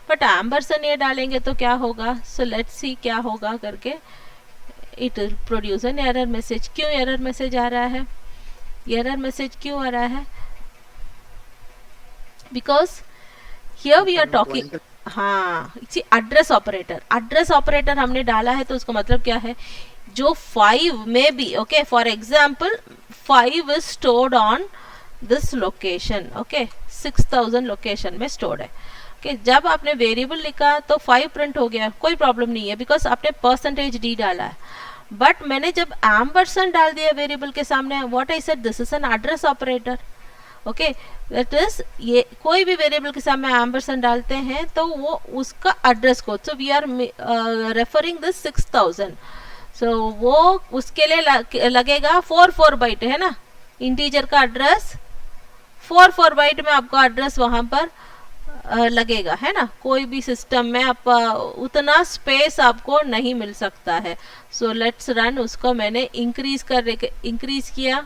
Speaker 1: but ampersand ये डालेंगे तो क्या होगा, सो लेट्स सी क्या होगा करके, it will produce an error message. क्यों एरर मैसेज आ रहा है, एरर मैसेज क्यों आ रहा है, because here we are talking, हाँ एड्रेस ऑपरेटर, एड्रेस ऑपरेटर हमने डाला है तो उसका मतलब क्या है, जो 5 में भी, okay for example 5 is stored on this location, okay 6000 location में स्टोर्ड है। ओके, जब आपने वेरिएबल लिखा तो 5 प्रिंट हो गया, कोई प्रॉब्लम नहीं है बिकॉज आपने %d डाला है, बट मैंने जब एम्परसेंड डाल दिया वेरिएबल के सामने, what I said, this is an address operator. Okay, that is ये कोई भी वेरिएबल के सामने एम्परसेंड डालते हैं तो वो उसका address code, so we are referring this 6000, सो वो उसके लिए लगेगा 4 बाइट, है ना, इंटीजर का एड्रेस 4 बाइट में आपको एड्रेस वहां पर लगेगा, है ना, कोई भी सिस्टम में आप उतना स्पेस आपको नहीं मिल सकता है। सो लेट्स रन, उसको मैंने इंक्रीज किया,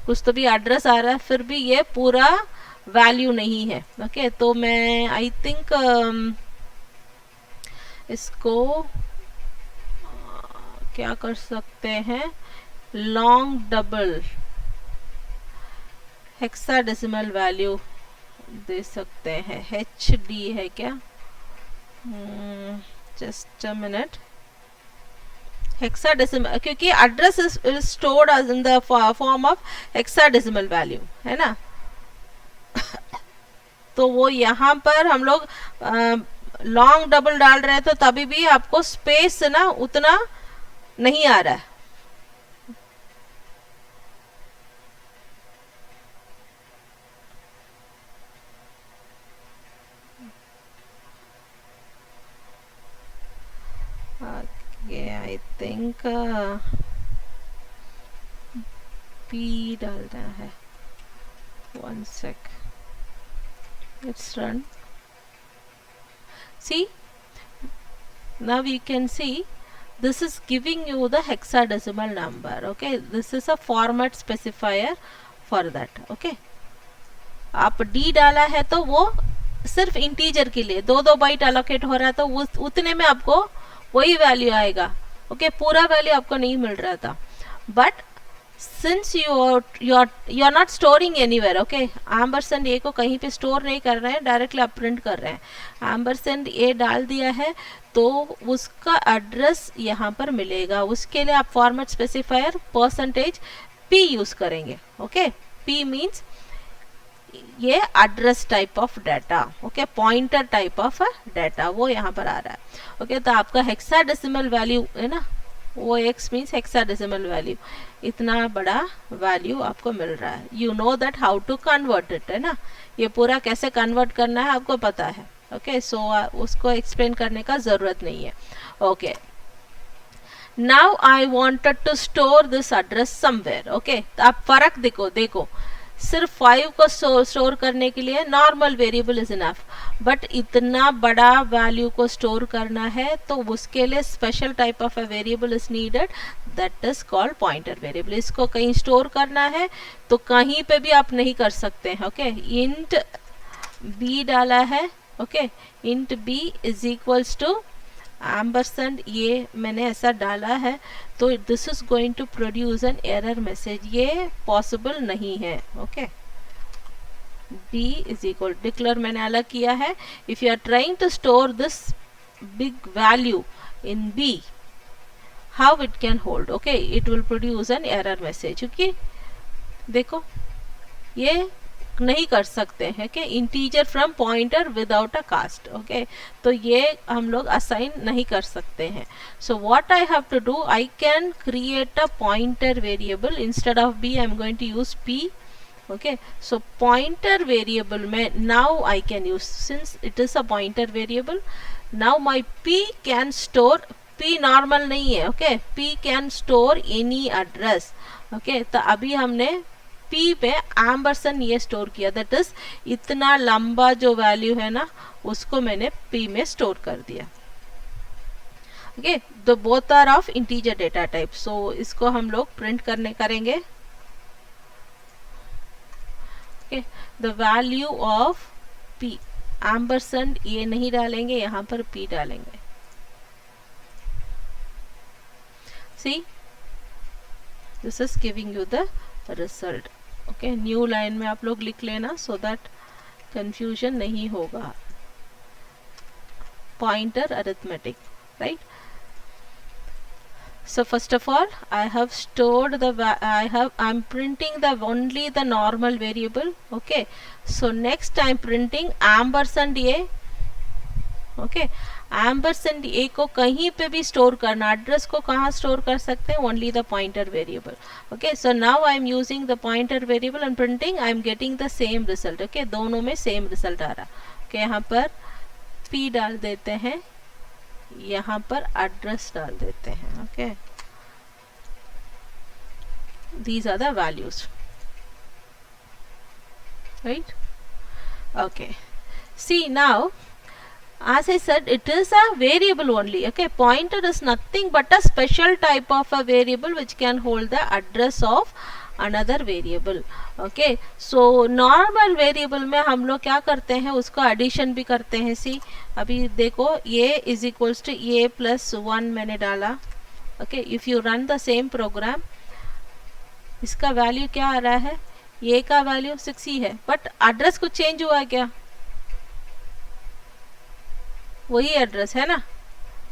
Speaker 1: कुछ तो भी एड्रेस आ रहा है, फिर भी ये पूरा वैल्यू नहीं है। ओके, तो मैं आई थिंक इसको क्या कर सकते हैं, लॉन्ग डबल हेक्साडेसिमल वैल्यू दे सकते हैं, HD है क्या, जस्ट अ मिनट, हेक्साडेसिमल, क्योंकि address is stored as in the form of hexadecimal value, है ना तो वो यहाँ पर हम लोग लॉन्ग डबल डाल रहे हैं तो तभी भी आपको स्पेस ना उतना नहीं आ रहा है। Okay, I think P डालना है, 1 sec, let's run, see now you can see this is giving you the hexadecimal number। okay, this is a format specifier for that। okay, आप D डाला है तो वो सिर्फ इंटीजर के लिए 2 बाइट अलोकेट हो रहा है तो उतने में आपको वही वैल्यू आएगा। ओके, पूरा वैल्यू आपको नहीं मिल रहा था, but since you are not storing anywhere, okay ampersand a को कहीं पे स्टोर नहीं कर रहे हैं, डायरेक्टली आप प्रिंट कर रहे हैं, एम्बरसेंड ए डाल दिया है तो उसका एड्रेस यहाँ पर मिलेगा, उसके लिए आप फॉर्मेट स्पेसिफायर %p यूज करेंगे। ओके, p मीन्स ये address type of data, okay pointer type of data वो यहाँ पर आ रहा है। ओके, तो आपका हेक्साडेसिमल वैल्यू है ना, वो x मीन्स हेक्साडेसिमल वैल्यू, इतना बड़ा वैल्यू आपको मिल रहा है. You know that how to convert it, है ना, ये पूरा कैसे कन्वर्ट करना है आपको पता है. ओके, सो उसको एक्सप्लेन करने का ज़रूरत नहीं है. Okay, now I wanted to store this address somewhere. Okay, तो आप फर्क देखो, सिर्फ 5 को स्टोर करने के लिए normal variable is enough, but इतना बड़ा वैल्यू को स्टोर करना है तो उसके लिए special type of a variable is needed, that is called pointer variable. इसको कहीं स्टोर करना है तो कहीं पे भी आप नहीं कर सकते हैं. ओके, इंट बी डाला है. Okay, int b is equals to ampersand, ये मैंने ऐसा डाला है, तो this is going to produce an error message. ये पॉसिबल नहीं है. Okay, b is equal, declare मैंने अलग किया है. If you are trying to store this big value in b, how it can hold. Okay, it will produce an error message. क्योंकि देखो ये नहीं कर सकते हैं कि integer from pointer without a cast. Okay, तो ये हम लोग असाइन नहीं कर सकते हैं. So what I have to do, I can create a pointer variable. Instead of b I am going to use p. Okay, so pointer variable में now I can use, since it is a pointer variable, now my p can store, p normal नहीं है. Okay, p can store any address. Okay, तो अभी हमने p पे ampersand ये store किया, that is इतना लंबा जो वैल्यू है ना उसको मैंने p में स्टोर कर दिया. Okay, the both are of integer data type. So इसको हम लोग प्रिंट करेंगे. Okay, the value of p, ampersand ये नहीं डालेंगे, यहाँ पर p डालेंगे. See, this is giving you the result. Okay, new line में आप लोग लिख लेना सो दैट कंफ्यूजन नहीं होगा. Pointer arithmetic, right. So first of all I have stored I'm printing the only the normal variable. Okay, so next I'm printing ampersand a. Okay, ampersand a को कहीं पे भी स्टोर करना, address को कहाँ store कर सकते हैं, only the pointer variable. Okay, so now I am using the pointer variable and printing, I am getting the same result. Okay, दोनों में सेम रिजल्ट आ रहा. ओके, यहाँ पर p डाल देते हैं, यहाँ पर एड्रेस डाल देते हैं. Okay, these are the values, right. Okay, see now as I said it is a variable only. Okay, pointer is nothing but a special type of a variable which can hold the address of another variable. Okay, so normal variable में हम लोग क्या करते हैं, उसको addition भी करते हैं. See, अभी देखो a is equals to a plus 1 मैंने डाला. Okay, if you run the same program, इसका वैल्यू क्या आ रहा है, ये का वैल्यू 6 ही है, बट एड्रेस कुछ चेंज हुआ है क्या, वही एड्रेस है ना,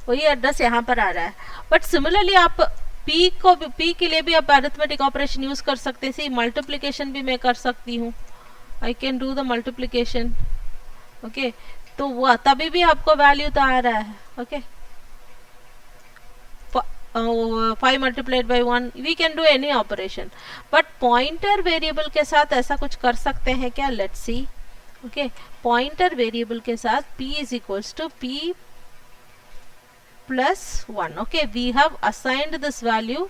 Speaker 1: वही एड्रेस यहाँ पर आ रहा है. बट सिमिलरली आप p के लिए भी आप अरिथमेटिक ऑपरेशन यूज कर सकते हैं. सी, मल्टीप्लिकेशन भी मैं कर सकती हूँ, I can do the multiplication. Okay, तो वो तभी भी आपको वैल्यू तो आ रहा है. Okay, 5 multiplied by 1, we can do any operation. but pointer variable के साथ ऐसा कुछ कर सकते हैं क्या, let's see. okay, pointer variable के साथ p is equals to p plus 1. okay, we have assigned this value.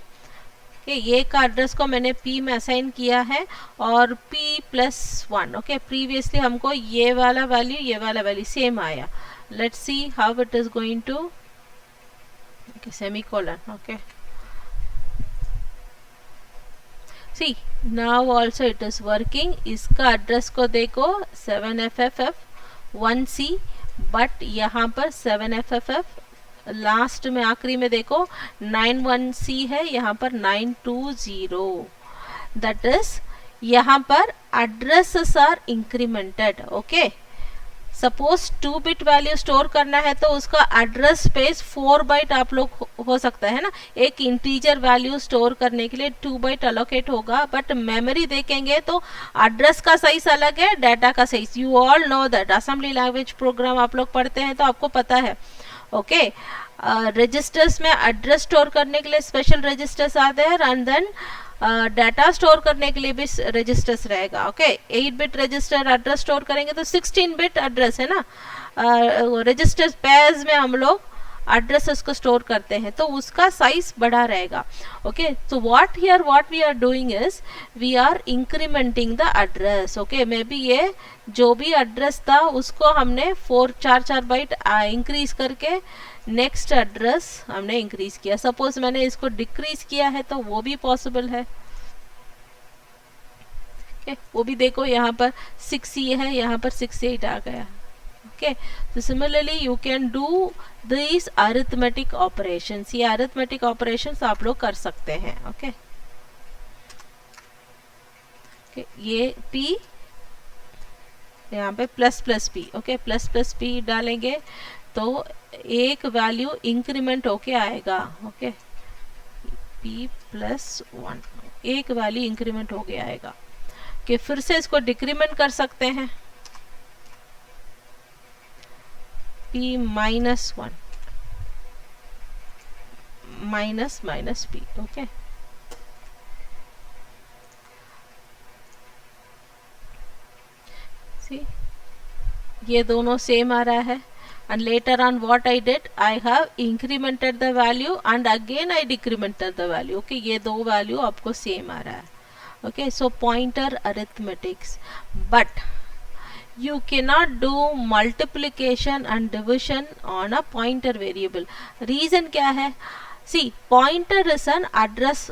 Speaker 1: okay, ये का एड्रेस को मैंने p में असाइन किया है और p plus 1. okay, previously हमको ये वाला वैल्यू सेम आया. let's see how it is going to. okay, semicolon. okay, see now also it is working. इसका एड्रेस को देखो 7FFF 1C, बट यहाँ पर 7FFF लास्ट में आखिरी में देखो 91C है, यहाँ पर 920. दैट इज यहाँ पर addresses are incremented. Okay, suppose 2 bit value store करना है तो उसका एड्रेस स्पेस 4 बाइट आप लोग हो सकता है ना. एक इंटीजर वैल्यू स्टोर करने के लिए 2 बाइट अलोकेट होगा, बट मेमोरी देखेंगे तो एड्रेस का साइज अलग है, डाटा का size. You all know that, assembly language program आप लोग पढ़ते हैं तो आपको पता है. ओके, रजिस्टर्स में एड्रेस स्टोर करने के लिए स्पेशल रजिस्टर्स आते हैं, एंड देन डाटा स्टोर करने के लिए भी रजिस्टर्स रहेगा. Okay 8 bit register address store करेंगे तो 16 बिट एड्रेस है ना. रजिस्टर पेयर्स में हम लोग एड्रेसेस को स्टोर करते हैं तो उसका साइज बड़ा रहेगा. Okay so what we are doing is we are incrementing the address. Okay may be ये जो भी एड्रेस था उसको हमने 4 बाइट इंक्रीज करके नेक्स्ट एड्रेस हमने इंक्रीज किया. सपोज मैंने इसको डिक्रीज किया है तो वो भी पॉसिबल है. okay, वो भी देखो यहाँ पर 6 है, यहाँ पर 68 आ गया. okay so similarly you can do these arithmetic operations. ये arithmetic operations आप लोग कर सकते हैं. okay ये p यहाँ पे plus plus P. Okay plus plus P डालेंगे तो एक वैल्यू इंक्रीमेंट होके आएगा. ओके p +1 एक वैल्यू इंक्रीमेंट हो गया आएगा. कि फिर से इसको डिक्रीमेंट कर सकते हैं. p -1 minus p. ओके सी ये दोनों सेम आ रहा है. and later on what I did, I have incremented the value and again I decremented the value. okay ये दो वैल्यू आपको सेम आ रहा है. okay so pointer arithmetics, but you cannot do multiplication and division on a pointer variable. reason क्या है? see pointer is an address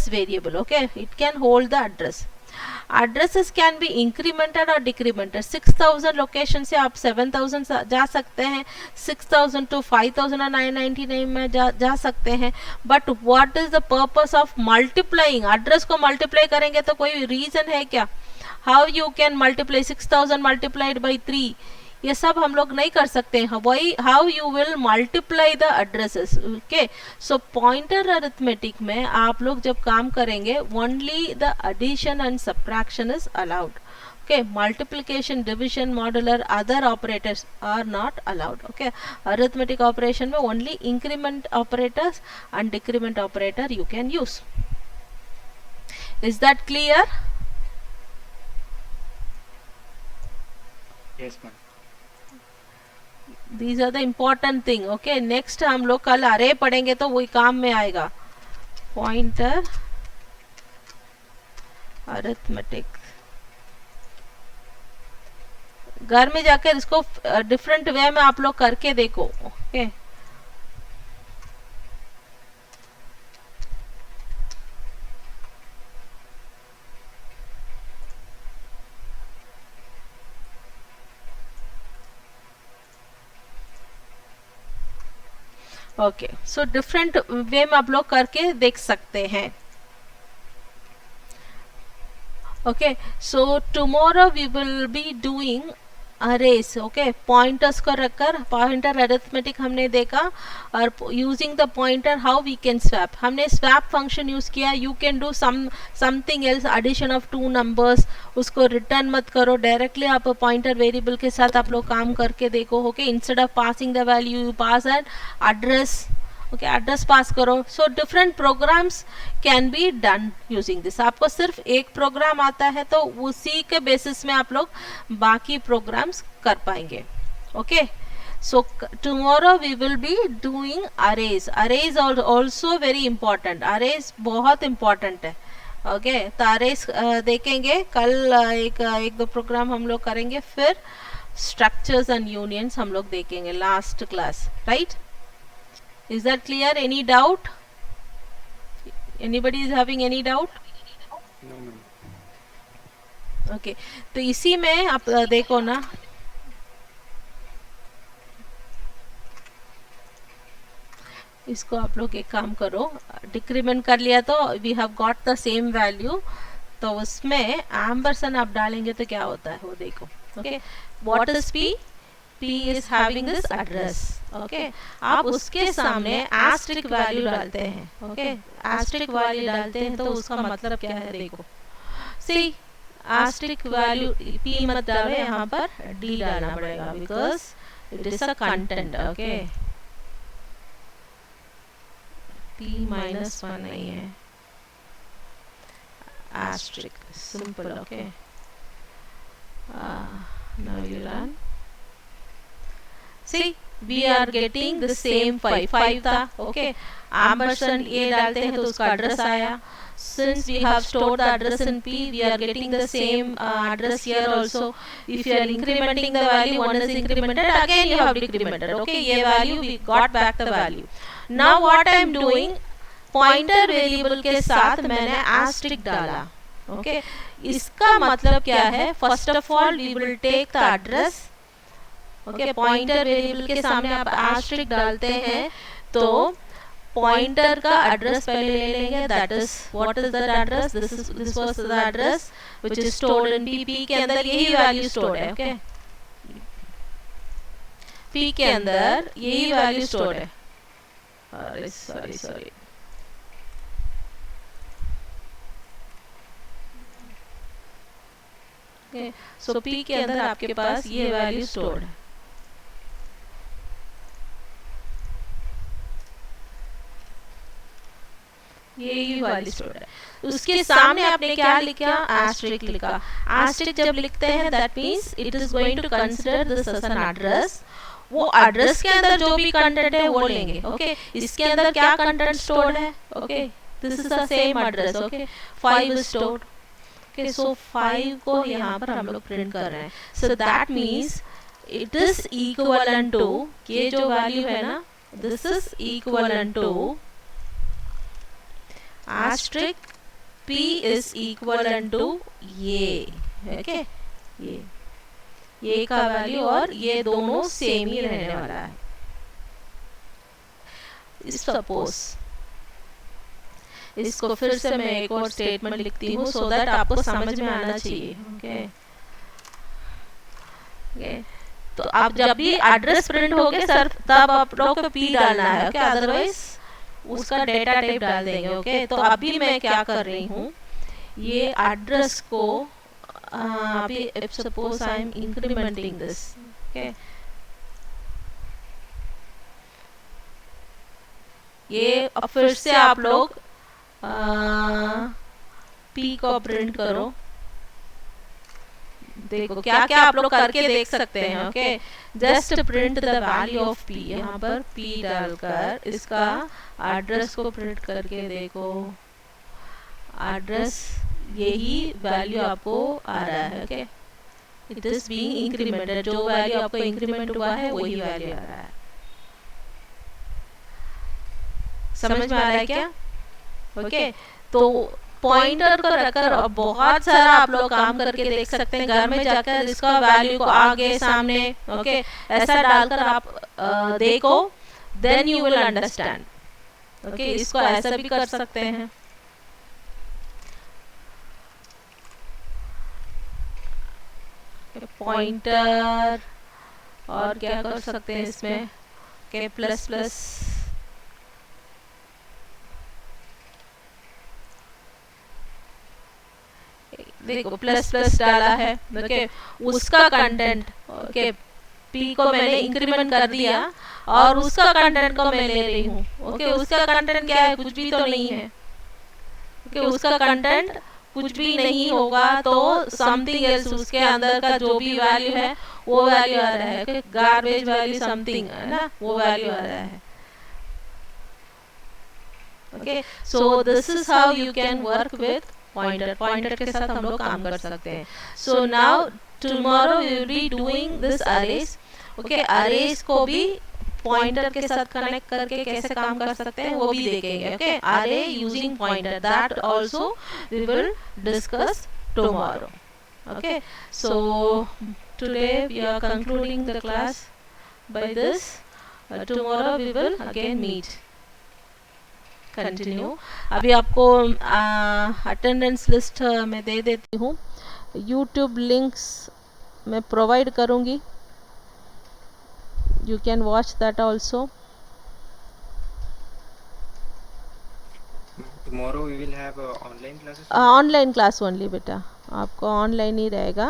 Speaker 1: variable. okay it can hold the address. addresses can be incremented or decremented. 6000 location से आप 7000 जा सकते हैं, 6000 to 5999 में जा सकते हैं. But what is the purpose of multiplying? Address को मल्टीप्लाई करेंगे तो कोई रीजन है क्या? How you can multiply 6000 multiplied by 3? ये सब हम लोग नहीं कर सकते हैं. वही how you will multiply the addresses. Okay so pointer arithmetic में आप लोग जब काम करेंगे only the addition and subtraction is allowed. okay multiplication, division, modular, other operators are not allowed. okay arithmetic operation में only increment operators and decrement operator you can use. is that clear?
Speaker 3: Yes ma'am.
Speaker 1: These are the important thing. okay next हम लोग कल अरे पढ़ेंगे तो वही काम में आएगा. पॉइंटर अरिथमेटिक घर में जाकर इसको डिफरेंट वे में आप लोग करके देखो. Okay okay so different way में आप लोग करके देख सकते हैं. Okay so tomorrow we will be doing arrays. Okay pointers को रखकर पॉइंटर अरिथमेटिक हमने देखा और using the pointer how we can swap. हमने स्वैप फंक्शन यूज किया. You can do something else, addition of 2 numbers. उसको रिटर्न मत करो, डायरेक्टली आप पॉइंटर वेरिएबल के साथ आप लोग काम करके देखो. Okay instead of passing the value you pass an address. Okay address pass करो. So different programs can be done using this. आपको सिर्फ एक प्रोग्राम आता है तो उसी के बेसिस में आप लोग बाकी प्रोग्राम्स कर पाएंगे. Okay so tomorrow we will be doing arrays. Arrays also very important. Arrays बहुत इंपॉर्टेंट है. ओके तो अरेज देखेंगे कल. एक दो प्रोग्राम हम लोग करेंगे. फिर स्ट्रक्चर्स एंड यूनियंस हम लोग देखेंगे last class. Right? Is that clear? Any doubt? Anybody is having any doubt?
Speaker 3: No ma'am.
Speaker 1: Okay तो इसी में आप देखो ना. इसको आप लोग एक काम करो, डिक्रीमेंट कर लिया तो we have got the same value. तो उसमें एम्परसेंड आप डालेंगे तो क्या होता है वो देखो. Okay what is p? p is having this address. Okay आप उसके सामने एस्ट्रिक वैल्यू डालते हैं. ओके एस्ट्रिक वैल्यू डालते हैं तो उसका मतलब क्या है देखो. सी एस्ट्रिक वैल्यू p मत डालो, यहाँ पर d डालना पड़ेगा because it is a content. Okay p minus 1 नहीं है, asterisk, simple. Okay, now you run. See, we are getting the same 5 था. Okay, ampersand a डालते हैं तो उसका address आया. Since we have stored the address in p, we are getting the same address here also. If you are incrementing the value, one is incremented, again you have decremented. Okay, ये value we got back the value. Now what I am doing, pointer variable के साथ मैंने asterisk डाला. Okay, इसका मतलब क्या है? First of all, we will take the address. Okay, pointer variable के सामने आप asterisk डालते हैं तो पॉइंटर का एड्रेस पहले ले लेंगे. That is what is that address? This was the address which is stored in P. P के अंदर यही वैल्यू स्टोर्ड है. ओके, पी के अंदर यही वैल्यू स्टोर्ड है. अरे सॉरी ओके, सो पी के अंदर आपके पास ये वैल्यू स्टोर्ड है. ये वाली स्टोर है. उसके सामने आपने क्या लिखा? एस्टेरिक लिखा. एस्टेरिक जब लिखते हैं that means it is going to consider this as an address. वो एड्रेस के अंदर जो भी कंटेंट है वो लेंगे. ओके, इसके अंदर क्या कंटेंट स्टोर्ड है? Okay, this is the same address. Okay, 5 is stored. Okay, so 5 को यहाँ पर हम लोग प्रिंट कर रहे हैं. So that means it is equivalent to, ये जो वैल्यू है ना, this is equivalent to asterisk p is equivalent to ये. ओके, ये का वैल्यू और ये दोनों सेम ही रहने वाला है. सपोज इसको फिर से मैं एक और स्टेटमेंट लिखती हूँ सो दैट आपको समझ में आना चाहिए. ओके, तो आप जब भी एड्रेस प्रिंट होगे सर तब आप लोग को p डालना है. ओके, अदरवाइज उसका डेटा टाइप डाल देंगे. ओके, तो अभी मैं क्या कर रही हूँ, ये एड्रेस को अभी suppose I am incrementing this. Okay, ये अब फिर से आप लोग p को प्रिंट करो. देखो क्या क्या आप लोग करके देख सकते हैं. Okay, just print the value of p. यहाँ पर p डालकर इसका एड्रेस को प्रिंट करके देखो. एड्रेस यही वैल्यू आपको आ रहा है. Okay, it is being incremented. जो वैल्यू आपको इंक्रीमेंट हुआ है वही वैल्यू आ रहा है. समझ में आ रहा है क्या? ओके, तो पॉइंटर को रखकर बहुत सारा आप लोग काम करके देख सकते हैं. घर में जाकर इसका वैल्यू को आगे सामने ओके ऐसा डालकर आप देखो, then you will understand. Okay, इसको ऐसा भी कर सकते हैं. पॉइंटर और क्या कर सकते हैं इसमें? Okay, plus plus. देखो प्लस प्लस डाला है. ओके, उसका कंटेंट ओके p को मैंने इंक्रीमेंट कर दिया और उसका कंटेंट को मैं ले रही हूँ. ओके, उसका कंटेंट क्या है? कुछ भी तो नहीं है. ओके, उसका कंटेंट कुछ भी नहीं होगा तो समथिंग एल्स, उसके अंदर का जो भी वैल्यू है वो वैल्यू आ रहा है. ओके, गार्बेज वैल्यू समथिंग है ना, वो वैल्यू आ रहा है. Okay, so this is how you can work with pointer. Pointer के साथ हम लोग काम कर सकते हैं. So now tomorrow we will be doing this arrays. Okay, arrays को भी पॉइंटर के साथ कनेक्ट करके कैसे काम कर सकते हैं वो भी देखेंगे. Okay, arrays using pointer, that also we will discuss tomorrow. Okay, so today we are concluding the class by this. Tomorrow we will again meet. Continue. अभी आपको अटेंडेंस लिस्ट मैं दे देती हूँ. यूट्यूब लिंक्स मैं प्रोवाइड करूँगी. You can watch that also.
Speaker 3: Tomorrow we will have online classes.
Speaker 1: Online class only बेटा, आपको ऑनलाइन ही रहेगा.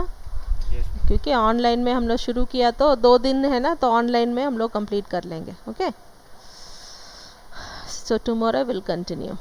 Speaker 3: Yes.
Speaker 1: क्योंकि ऑनलाइन में हम लोग शुरू किया तो 2 दिन है ना, तो ऑनलाइन में हम लोग कंप्लीट कर लेंगे. Okay, So tomorrow we'll continue.